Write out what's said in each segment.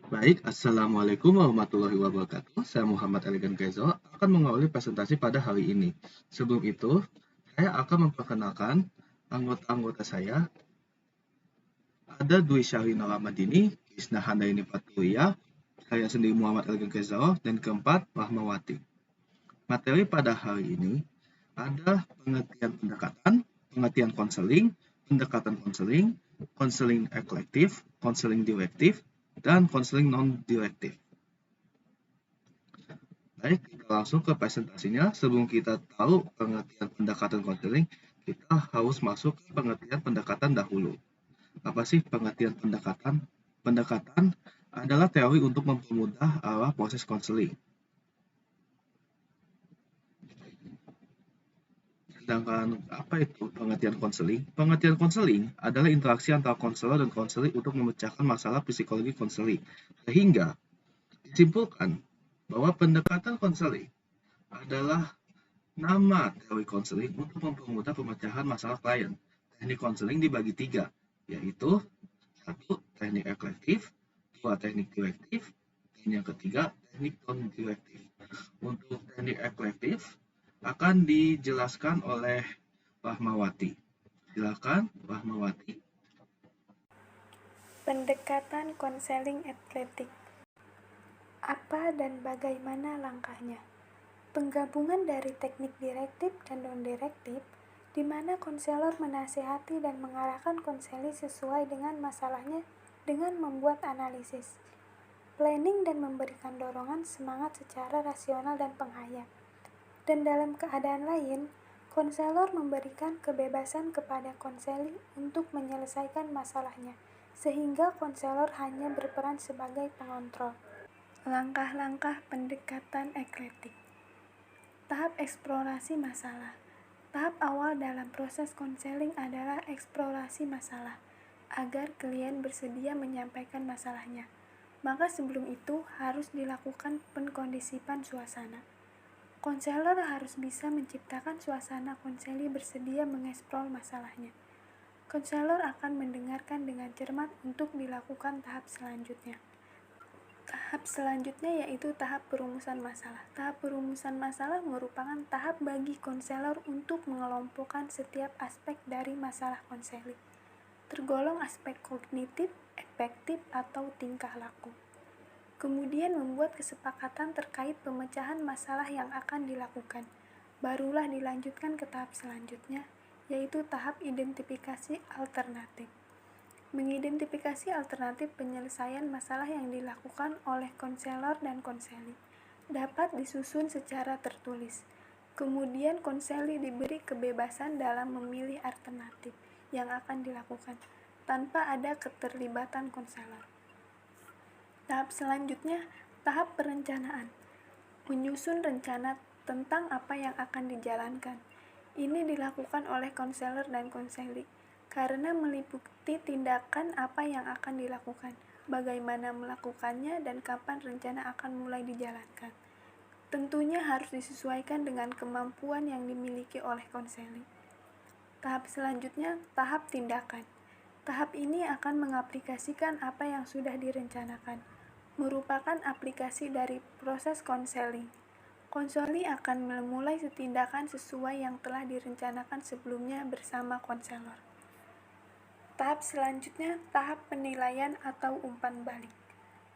Baik, Assalamualaikum warahmatullahi wabarakatuh. Saya Muhammad Elegan Kezo akan mengawali presentasi pada hari ini. Sebelum itu, saya akan memperkenalkan anggota-anggota saya. Ada Dwi Syahrini Ramadini, Krisna Handayani Patuya, saya sendiri Muhammad Elegan Kezo, dan keempat, Rahmawati. Materi pada hari ini ada pengertian pendekatan, pengertian konseling, pendekatan konseling, konseling eklektif, konseling direktif, dan konseling non-direktif. Baik, kita langsung ke presentasinya. Sebelum kita tahu pengertian pendekatan konseling, kita harus masuk ke pengertian pendekatan dahulu. Apa sih pengertian pendekatan? Pendekatan adalah teori untuk mempermudah arah proses konseling. Sedangkan apa itu pengertian konseling? Pengertian konseling adalah interaksi antara konselor dan konseling untuk memecahkan masalah psikologi konseling. Sehingga disimpulkan bahwa pendekatan konseling adalah nama teori konseling untuk mempermudah pemecahan masalah klien. Teknik konseling dibagi tiga, yaitu satu, teknik eklektif, dua, teknik direktif, dan yang ketiga, teknik non-direktif. Untuk teknik eklektif akan dijelaskan oleh Rahmawati. Silakan, Rahmawati. Pendekatan konseling atletik. Apa dan bagaimana langkahnya? Penggabungan dari teknik direktif dan non-direktif, di mana konselor menasihati dan mengarahkan konseli sesuai dengan masalahnya dengan membuat analisis, planning dan memberikan dorongan semangat secara rasional dan penghayat. Dan dalam keadaan lain, konselor memberikan kebebasan kepada konseli untuk menyelesaikan masalahnya, sehingga konselor hanya berperan sebagai pengontrol. Langkah-langkah pendekatan eklektik. Tahap eksplorasi masalah. Tahap awal dalam proses konseling adalah eksplorasi masalah, agar klien bersedia menyampaikan masalahnya. Maka sebelum itu harus dilakukan penkondisipan suasana. Konselor harus bisa menciptakan suasana konseli bersedia mengeksplor masalahnya. Konselor akan mendengarkan dengan cermat untuk dilakukan tahap selanjutnya. Tahap selanjutnya yaitu tahap perumusan masalah. Tahap perumusan masalah merupakan tahap bagi konselor untuk mengelompokkan setiap aspek dari masalah konseli, tergolong aspek kognitif, efektif, atau tingkah laku. Kemudian membuat kesepakatan terkait pemecahan masalah yang akan dilakukan. Barulah dilanjutkan ke tahap selanjutnya, yaitu tahap identifikasi alternatif. Mengidentifikasi alternatif penyelesaian masalah yang dilakukan oleh konselor dan konseli dapat disusun secara tertulis. Kemudian konseli diberi kebebasan dalam memilih alternatif yang akan dilakukan tanpa ada keterlibatan konselor. Tahap selanjutnya, tahap perencanaan. Menyusun rencana tentang apa yang akan dijalankan. Ini dilakukan oleh konselor dan konseli karena meliputi tindakan apa yang akan dilakukan, bagaimana melakukannya, dan kapan rencana akan mulai dijalankan. Tentunya harus disesuaikan dengan kemampuan yang dimiliki oleh konseli. Tahap selanjutnya, tahap tindakan. Tahap ini akan mengaplikasikan apa yang sudah direncanakan, merupakan aplikasi dari proses konseling. Konseli akan memulai tindakan sesuai yang telah direncanakan sebelumnya bersama konselor. Tahap selanjutnya, tahap penilaian atau umpan balik.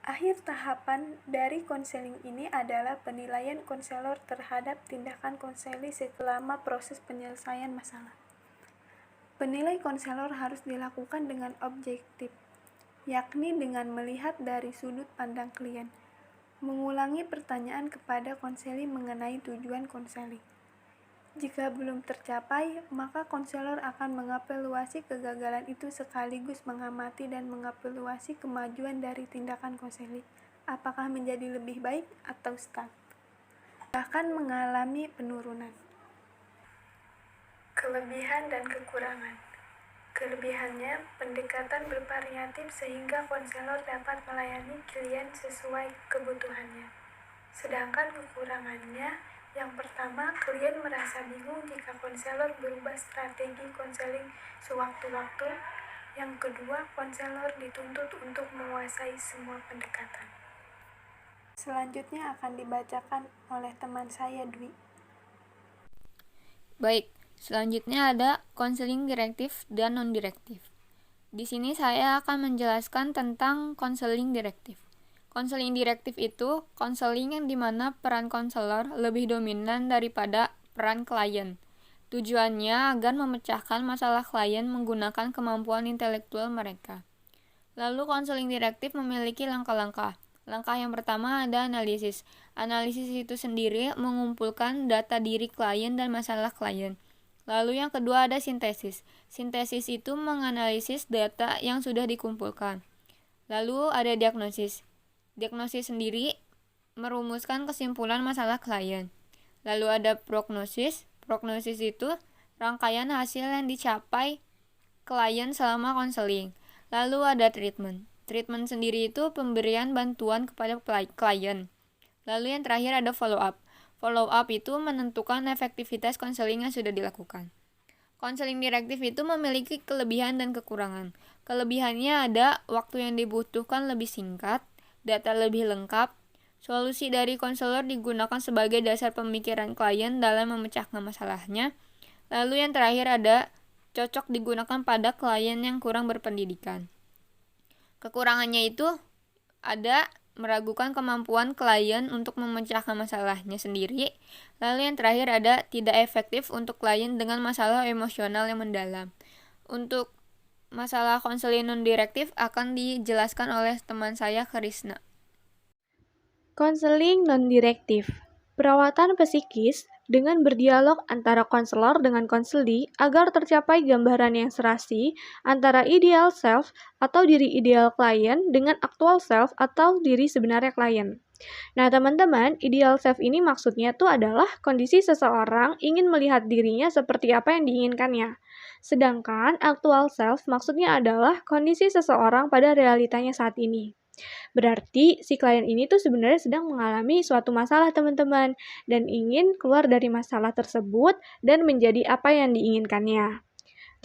Akhir tahapan dari konseling ini adalah penilaian konselor terhadap tindakan konseli selama proses penyelesaian masalah. Penilai konselor harus dilakukan dengan objektif, yakni dengan melihat dari sudut pandang klien, mengulangi pertanyaan kepada konseli mengenai tujuan konseli. Jika belum tercapai, maka konselor akan mengevaluasi kegagalan itu sekaligus mengamati dan mengevaluasi kemajuan dari tindakan konseli, apakah menjadi lebih baik atau stuck, bahkan mengalami penurunan. Kelebihan dan kekurangan. Kelebihannya, pendekatan bervariatif sehingga konselor dapat melayani klien sesuai kebutuhannya. Sedangkan kekurangannya, yang pertama, klien merasa bingung jika konselor berubah strategi konseling sewaktu-waktu. Yang kedua, konselor dituntut untuk menguasai semua pendekatan. Selanjutnya akan dibacakan oleh teman saya, Dwi. Baik, selanjutnya ada konseling direktif dan non-direktif. Di sini saya akan menjelaskan tentang konseling direktif. Konseling direktif itu konseling yang dimana peran konselor lebih dominan daripada peran klien. Tujuannya agar memecahkan masalah klien menggunakan kemampuan intelektual mereka. Lalu konseling direktif memiliki langkah-langkah. Langkah yang pertama ada analisis. Analisis itu sendiri mengumpulkan data diri klien dan masalah klien. Lalu yang kedua ada sintesis. Sintesis itu menganalisis data yang sudah dikumpulkan. Lalu ada diagnosis. Diagnosis sendiri merumuskan kesimpulan masalah klien. Lalu ada prognosis. Prognosis itu rangkaian hasil yang dicapai klien selama konseling. Lalu ada treatment. Treatment sendiri itu pemberian bantuan kepada klien. Lalu yang terakhir ada follow up. Follow up itu menentukan efektivitas konseling yang sudah dilakukan. Konseling direktif itu memiliki kelebihan dan kekurangan. Kelebihannya ada waktu yang dibutuhkan lebih singkat, data lebih lengkap, solusi dari konselor digunakan sebagai dasar pemikiran klien dalam memecahkan masalahnya. Lalu yang terakhir ada cocok digunakan pada klien yang kurang berpendidikan. Kekurangannya itu ada meragukan kemampuan klien untuk memecahkan masalahnya sendiri. Lalu yang terakhir ada tidak efektif untuk klien dengan masalah emosional yang mendalam. Untuk masalah konseling non-direktif akan dijelaskan oleh teman saya, Krisna. Konseling non-direktif, perawatan psikis dengan berdialog antara konselor dengan konseli agar tercapai gambaran yang serasi antara ideal self atau diri ideal klien dengan actual self atau diri sebenarnya klien. Nah, teman-teman, ideal self ini maksudnya tuh adalah kondisi seseorang ingin melihat dirinya seperti apa yang diinginkannya. Sedangkan actual self maksudnya adalah kondisi seseorang pada realitanya saat ini. Berarti si klien ini tuh sebenarnya sedang mengalami suatu masalah, teman-teman, dan ingin keluar dari masalah tersebut dan menjadi apa yang diinginkannya.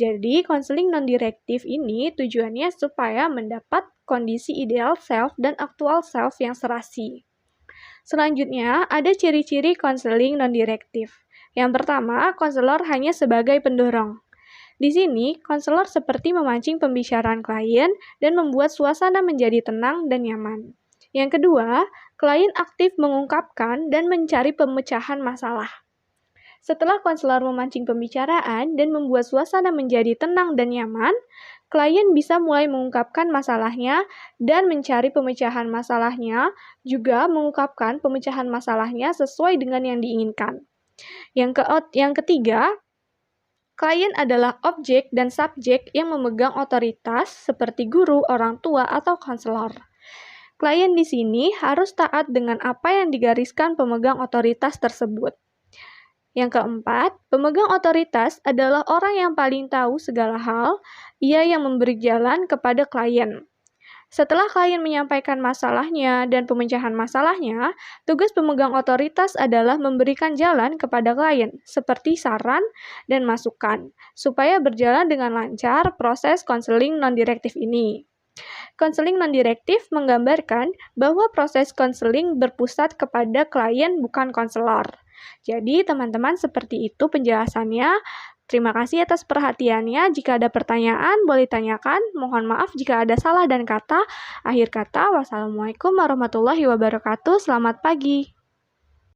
Jadi, konseling non-direktif ini tujuannya supaya mendapat kondisi ideal self dan actual self yang serasi. Selanjutnya, ada ciri-ciri konseling non-direktif. Yang pertama, konselor hanya sebagai pendorong. Di sini, konselor seperti memancing pembicaraan klien dan membuat suasana menjadi tenang dan nyaman. Yang kedua, klien aktif mengungkapkan dan mencari pemecahan masalah. Setelah konselor memancing pembicaraan dan membuat suasana menjadi tenang dan nyaman, klien bisa mulai mengungkapkan masalahnya dan mencari pemecahan masalahnya, juga mengungkapkan pemecahan masalahnya sesuai dengan yang diinginkan. Yang ketiga, klien adalah objek dan subjek yang memegang otoritas seperti guru, orang tua, atau konselor. Klien di sini harus taat dengan apa yang digariskan pemegang otoritas tersebut. Yang keempat, pemegang otoritas adalah orang yang paling tahu segala hal, ia yang memberi jalan kepada klien. Setelah klien menyampaikan masalahnya dan pemecahan masalahnya, tugas pemegang otoritas adalah memberikan jalan kepada klien, seperti saran dan masukan, supaya berjalan dengan lancar proses konseling non-direktif ini. Konseling non-direktif menggambarkan bahwa proses konseling berpusat kepada klien bukan konselor. Jadi, teman-teman, seperti itu penjelasannya. Terima kasih atas perhatiannya. Jika ada pertanyaan, boleh tanyakan. Mohon maaf jika ada salah dan kata. Akhir kata, wassalamualaikum warahmatullahi wabarakatuh. Selamat pagi.